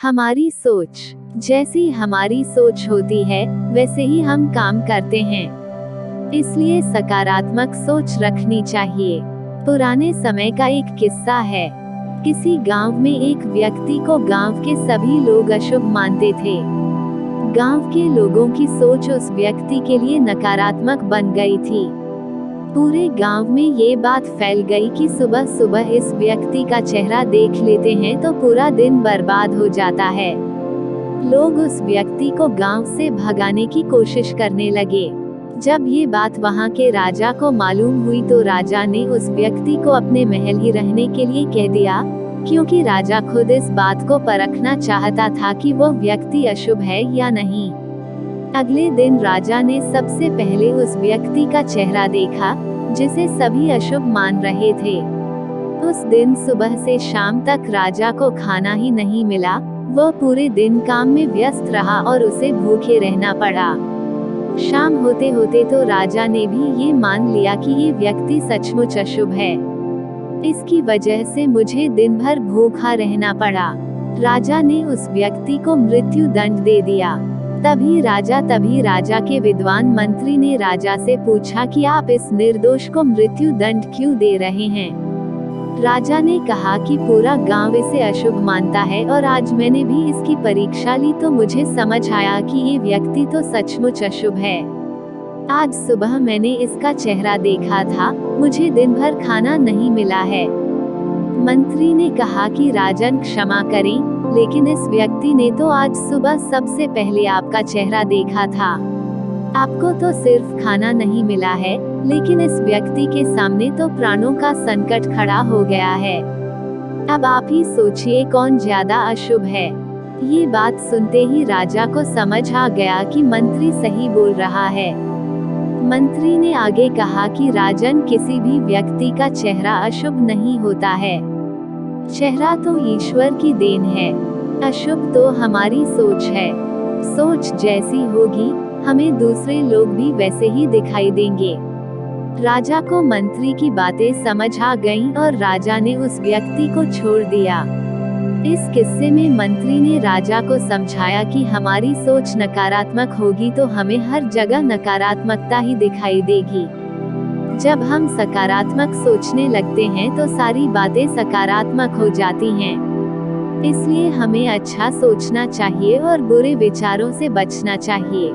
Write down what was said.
हमारी सोच। जैसी हमारी सोच होती है वैसे ही हम काम करते हैं। इसलिए सकारात्मक सोच रखनी चाहिए। पुराने समय का एक किस्सा है। किसी गांव में एक व्यक्ति को गांव के सभी लोग अशुभ मानते थे। गांव के लोगों की सोच उस व्यक्ति के लिए नकारात्मक बन गई थी। पूरे गांव में ये बात फैल गई कि सुबह सुबह इस व्यक्ति का चेहरा देख लेते हैं तो पूरा दिन बर्बाद हो जाता है। लोग उस व्यक्ति को गांव से भगाने की कोशिश करने लगे। जब ये बात वहां के राजा को मालूम हुई तो राजा ने उस व्यक्ति को अपने महल ही रहने के लिए कह दिया, क्योंकि राजा खुद इस बात को परखना चाहता था कि वो व्यक्ति अशुभ है या नहीं। अगले दिन राजा ने सबसे पहले उस व्यक्ति का चेहरा देखा जिसे सभी अशुभ मान रहे थे। उस दिन सुबह से शाम तक राजा को खाना ही नहीं मिला। वह पूरे दिन काम में व्यस्त रहा और उसे भूखे रहना पड़ा। शाम होते होते तो राजा ने भी ये मान लिया कि ये व्यक्ति सचमुच अशुभ है। इसकी वजह से मुझे दिन भर भूखा रहना पड़ा। राजा ने उस व्यक्ति को मृत्यु दंड दे दिया। तभी राजा के विद्वान मंत्री ने राजा से पूछा कि आप इस निर्दोष को मृत्यु दंड क्यों दे रहे हैं। राजा ने कहा कि पूरा गांव इसे अशुभ मानता है और आज मैंने भी इसकी परीक्षा ली तो मुझे समझ आया कि ये व्यक्ति तो सचमुच अशुभ है। आज सुबह मैंने इसका चेहरा देखा था, मुझे दिन भर खाना नहीं मिला है। मंत्री ने कहा कि राजन क्षमा करें, लेकिन इस व्यक्ति ने तो आज सुबह सबसे पहले आपका चेहरा देखा था। आपको तो सिर्फ खाना नहीं मिला है, लेकिन इस व्यक्ति के सामने तो प्राणों का संकट खड़ा हो गया है। अब आप ही सोचिए कौन ज्यादा अशुभ है। ये बात सुनते ही राजा को समझ आ गया कि मंत्री सही बोल रहा है। मंत्री ने आगे कहा कि राजन, किसी भी व्यक्ति का चेहरा अशुभ नहीं होता है। चेहरा तो ईश्वर की देन है। अशुभ तो हमारी सोच है। सोच जैसी होगी हमें दूसरे लोग भी वैसे ही दिखाई देंगे। राजा को मंत्री की बातें समझ आ गईं और राजा ने उस व्यक्ति को छोड़ दिया। इस किस्से में मंत्री ने राजा को समझाया कि हमारी सोच नकारात्मक होगी तो हमें हर जगह नकारात्मकता ही दिखाई देगी। जब हम सकारात्मक सोचने लगते हैं तो सारी बातें सकारात्मक हो जाती हैं। इसलिए हमें अच्छा सोचना चाहिए और बुरे विचारों से बचना चाहिए।